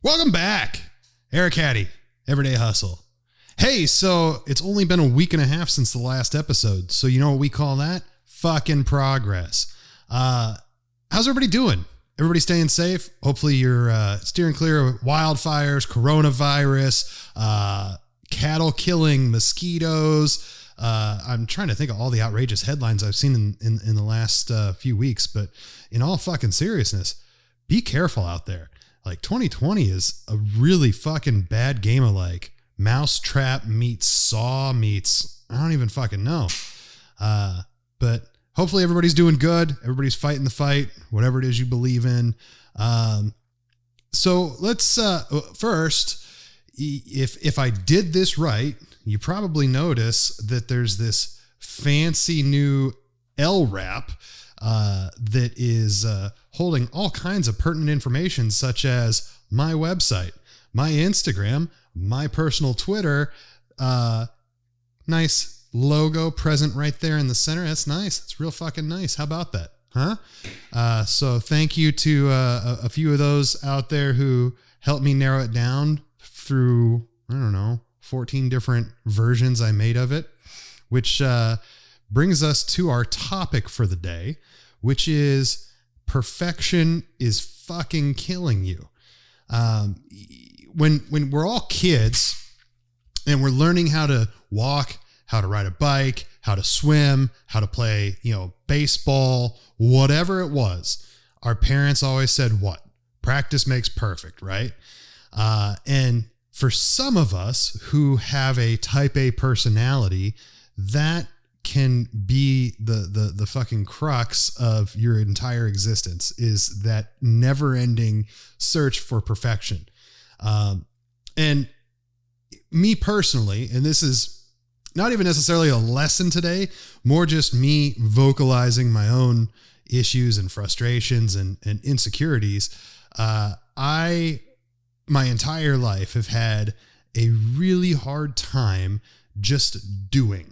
Welcome back, Eric Caddy, Everyday Hustle. Hey, so it's only been a week and a half since the last episode, so you know what we call that? Fucking progress. How's everybody doing? Everybody staying safe? Hopefully you're steering clear of wildfires, coronavirus, cattle killing mosquitoes. I'm trying to think of all the outrageous headlines I've seen in the last few weeks, but in all fucking seriousness, be careful out there. Like 2020 is a really fucking bad game of like mousetrap meets saw meets, I don't even fucking know. But hopefully everybody's doing good. Everybody's fighting the fight, whatever it is you believe in. So let's, first, if I did this right, you probably notice that there's this fancy new LRAP that is holding all kinds of pertinent information, such as my website, my Instagram, my personal Twitter. Nice logo present right there in the center. That's nice. It's real fucking nice. How about that? Huh? So thank you to a few of those out there who helped me narrow it down through, I don't know, 14 different versions I made of it, which brings us to our topic for the day, which is perfection is fucking killing you. When we're all kids and we're learning how to walk, how to ride a bike, how to swim, how to play, baseball, whatever it was, our parents always said, what? Practice makes perfect, right? And for some of us who have a type A personality, that can be the fucking crux of your entire existence, is that never ending search for perfection. And me personally, and this is not even necessarily a lesson today, more just me vocalizing my own issues and frustrations and insecurities. My entire life have had a really hard time just doing.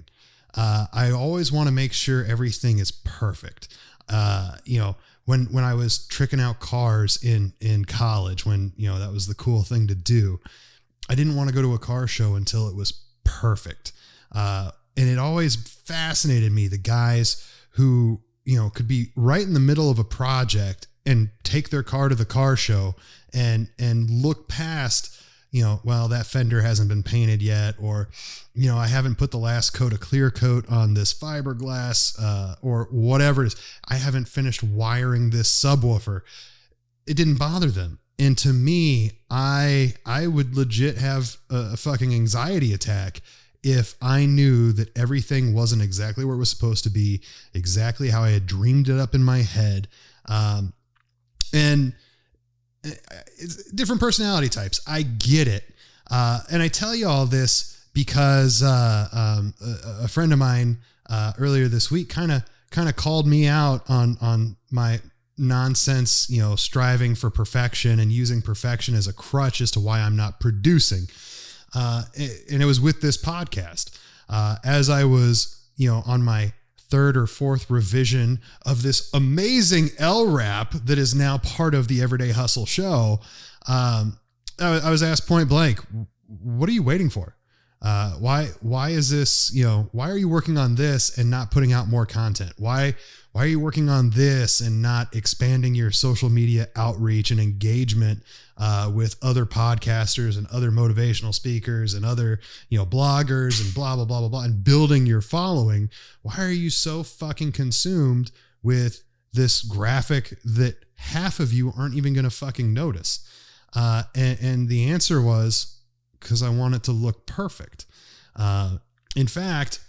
I always want to make sure everything is perfect. When I was tricking out cars in college, when, that was the cool thing to do, I didn't want to go to a car show until it was perfect. And it always fascinated me, the guys who, could be right in the middle of a project and take their car to the car show and look past, well, that fender hasn't been painted yet, or, I haven't put the last coat of clear coat on this fiberglass, or whatever it is. I haven't finished wiring this subwoofer. It didn't bother them. And to me, I would legit have a fucking anxiety attack if I knew that everything wasn't exactly where it was supposed to be, exactly how I had dreamed it up in my head. And it's different personality types. I get it. And I tell you all this because a friend of mine earlier this week kind of called me out on my nonsense, striving for perfection and using perfection as a crutch as to why I'm not producing. And it was with this podcast. As I was, on my third or fourth revision of this amazing LRAP that is now part of the Everyday Hustle show, I was asked point blank, what are you waiting for? Why is this, why are you working on this and not putting out more content? Why are you working on this and not expanding your social media outreach and engagement with other podcasters and other motivational speakers and other, bloggers and blah, blah, blah, blah, blah, and building your following? Why are you so fucking consumed with this graphic that half of you aren't even going to fucking notice? And the answer was, because I want it to look perfect. In fact,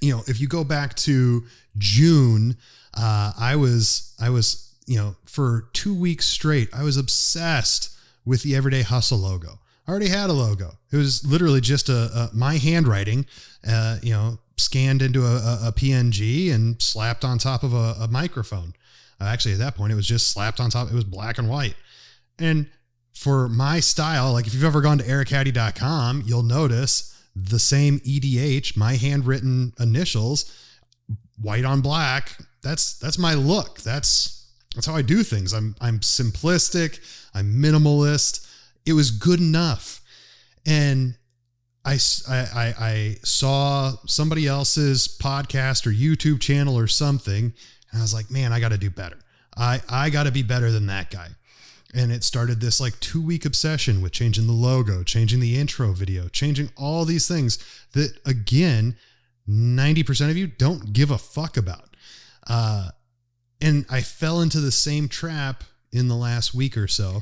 if you go back to June, I was, for 2 weeks straight, I was obsessed with the Everyday Hustle logo. I already had a logo. It was literally just my handwriting, scanned into a PNG and slapped on top of a microphone. Actually, at that point, it was just slapped on top. It was black and white. And for my style, like if you've ever gone to erichaddy.com, you'll notice the same EDH, my handwritten initials, white on black. That's my look. That's how I do things. I'm simplistic. I'm minimalist. It was good enough. And I saw somebody else's podcast or YouTube channel or something, and I was like, man, I got to do better. I got to be better than that guy. And it started this like 2-week obsession with changing the logo, changing the intro video, changing all these things that, again, 90% of you don't give a fuck about. And I fell into the same trap in the last week or so.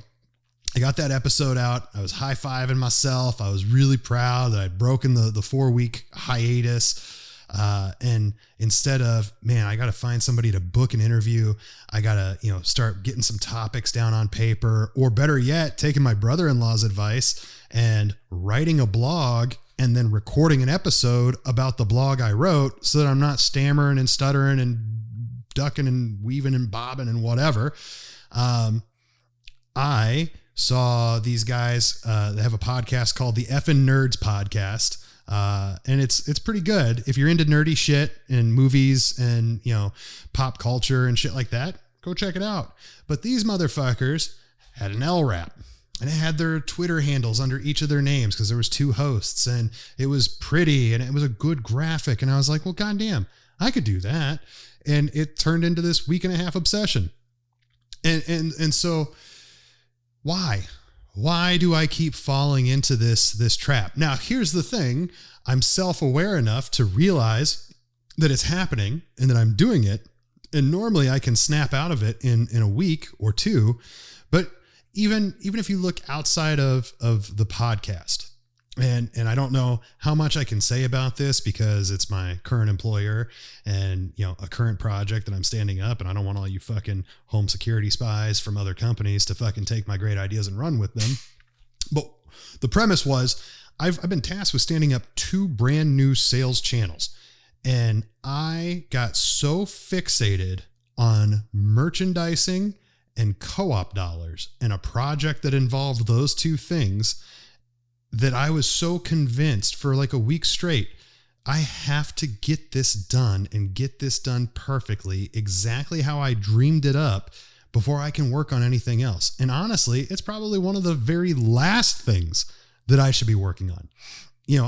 I got that episode out. I was high-fiving myself. I was really proud that I'd broken the 4-week hiatus. And instead of, man, I got to find somebody to book an interview. I got to, start getting some topics down on paper, or better yet, taking my brother-in-law's advice and writing a blog and then recording an episode about the blog I wrote so that I'm not stammering and stuttering and ducking and weaving and bobbing and whatever. I saw these guys, that have a podcast called the Effin' Nerds Podcast. And it's pretty good. If you're into nerdy shit and movies and, pop culture and shit like that, go check it out. But these motherfuckers had an LRAP, and it had their Twitter handles under each of their names because there was 2 hosts, and it was pretty and it was a good graphic. And I was like, well, goddamn, I could do that. And it turned into this 1.5-week obsession. And so why do I keep falling into this trap? Now, here's the thing. I'm self-aware enough to realize that it's happening and that I'm doing it. And normally I can snap out of it in a week or 2. But even if you look outside of the podcast, and I don't know how much I can say about this because it's my current employer and, a current project that I'm standing up, and I don't want all you fucking home security spies from other companies to fucking take my great ideas and run with them. But the premise was I've been tasked with standing up 2 brand new sales channels, and I got so fixated on merchandising and co-op dollars and a project that involved those 2 things that I was so convinced for like a week straight, I have to get this done and get this done perfectly, exactly how I dreamed it up before I can work on anything else. And honestly, it's probably one of the very last things that I should be working on.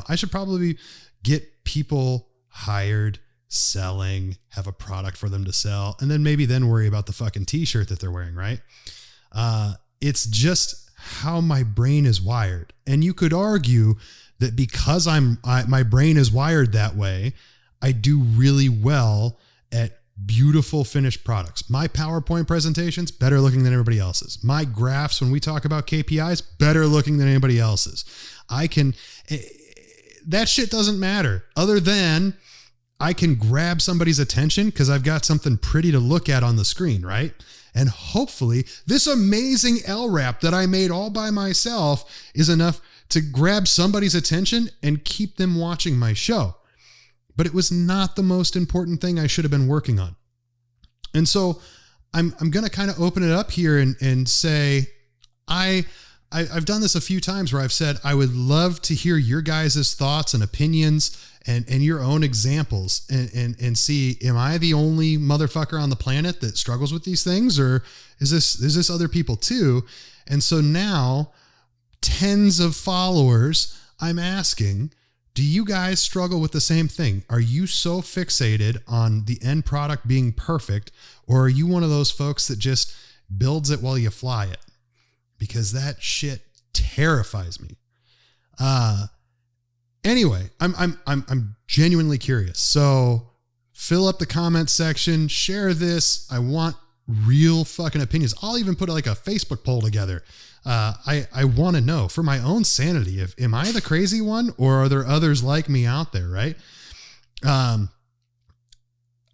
I should probably get people hired, selling, have a product for them to sell, and then maybe worry about the fucking t-shirt that they're wearing, right? It's just how my brain is wired. And you could argue that because my brain is wired that way, I do really well at beautiful finished products. My PowerPoint presentations, better looking than everybody else's. My graphs, when we talk about KPIs, better looking than anybody else's. That shit doesn't matter other than I can grab somebody's attention because I've got something pretty to look at on the screen, right? And hopefully this amazing LRAP that I made all by myself is enough to grab somebody's attention and keep them watching my show. But it was not the most important thing I should have been working on. And so I'm going to kind of open it up here and say, I've done this a few times where I've said, I would love to hear your guys' thoughts and opinions and your own examples and see, am I the only motherfucker on the planet that struggles with these things? Or is this other people too? And so now, tens of followers, I'm asking, do you guys struggle with the same thing? Are you so fixated on the end product being perfect, or are you one of those folks that just builds it while you fly it? Because that shit terrifies me. Anyway, I'm genuinely curious. So fill up the comment section, share this. I want real fucking opinions. I'll even put like a Facebook poll together. I want to know for my own sanity, am I the crazy one, or are there others like me out there? Right. I'm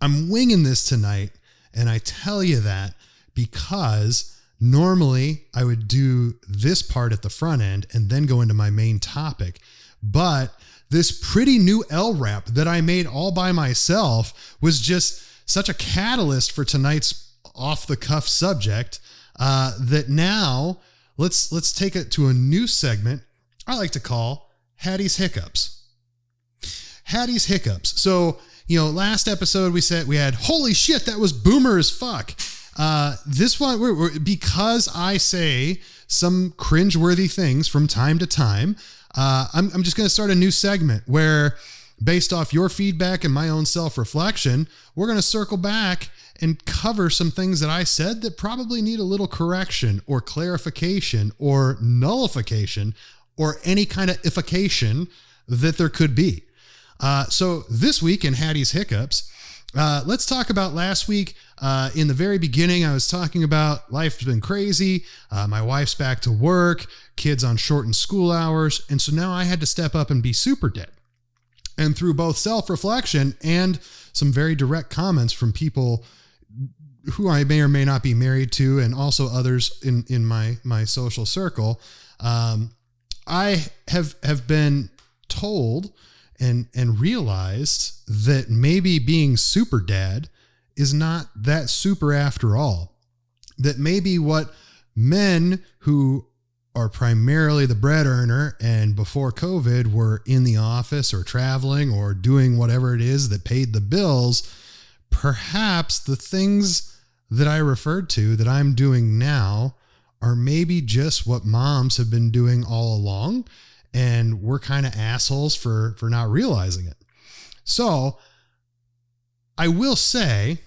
winging this tonight. And I tell you that because normally I would do this part at the front end and then go into my main topic. But this pretty new LRAP that I made all by myself was just such a catalyst for tonight's off the cuff subject, that now let's take it to a new segment I like to call Hattie's Hiccups. Hattie's Hiccups. So, last episode we said we had, holy shit, that was boomer as fuck. This one, because I say some cringeworthy things from time to time, I'm just going to start a new segment where, based off your feedback and my own self-reflection, we're going to circle back and cover some things that I said that probably need a little correction or clarification or nullification or any kind of ification that there could be. So this week in Hattie's Hiccups, let's talk about last week. In the very beginning, I was talking about life's been crazy. My wife's back to work, kids on shortened school hours. And so now I had to step up and be super dead. And through both self-reflection and some very direct comments from people who I may or may not be married to, and also others in my social circle, I have been told and realized that maybe being super dad is not that super after all. That maybe what men who are primarily the bread earner and before COVID were in the office or traveling or doing whatever it is that paid the bills, perhaps the things that I referred to that I'm doing now are maybe just what moms have been doing all along, and we're kind of assholes for not realizing it. So I will say,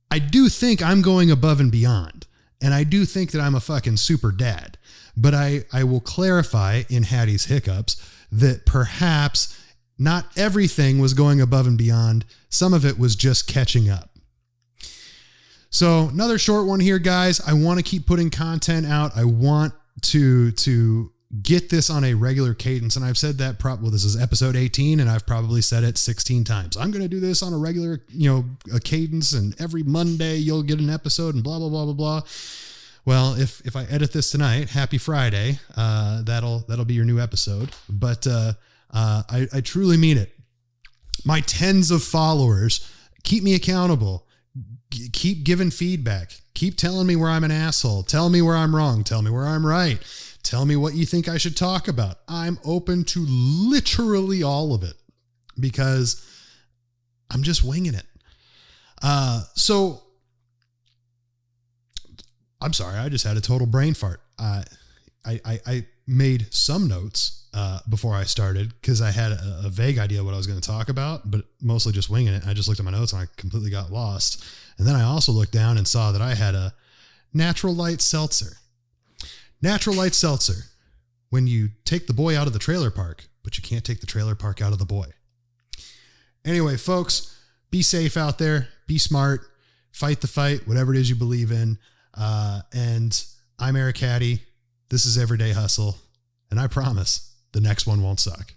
I do think I'm going above and beyond, and I do think that I'm a fucking super dad. But I will clarify in Hattie's Hiccups that perhaps not everything was going above and beyond. Some of it was just catching up. So another short one here, guys. I want to keep putting content out. I want to get this on a regular cadence. And I've said that this is episode 18, and I've probably said it 16 times. I'm going to do this on a regular, a cadence, and every Monday you'll get an episode and blah, blah, blah, blah, blah. Well, if I edit this tonight, happy Friday, that'll be your new episode. But I truly mean it. My tens of followers, keep me accountable. Keep giving feedback. Keep telling me where I'm an asshole. Tell me where I'm wrong. Tell me where I'm right. Tell me what you think I should talk about. I'm open to literally all of it because I'm just winging it. So I'm sorry, I just had a total brain fart. I made some notes before I started because I had a vague idea what I was going to talk about, but mostly just winging it. I just looked at my notes and I completely got lost. And then I also looked down and saw that I had a natural light seltzer. Natural light seltzer. When you take the boy out of the trailer park, but you can't take the trailer park out of the boy. Anyway, folks, be safe out there. Be smart. Fight the fight, whatever it is you believe in. And I'm Eric Hattie. This is Everyday Hustle. And I promise the next one won't suck.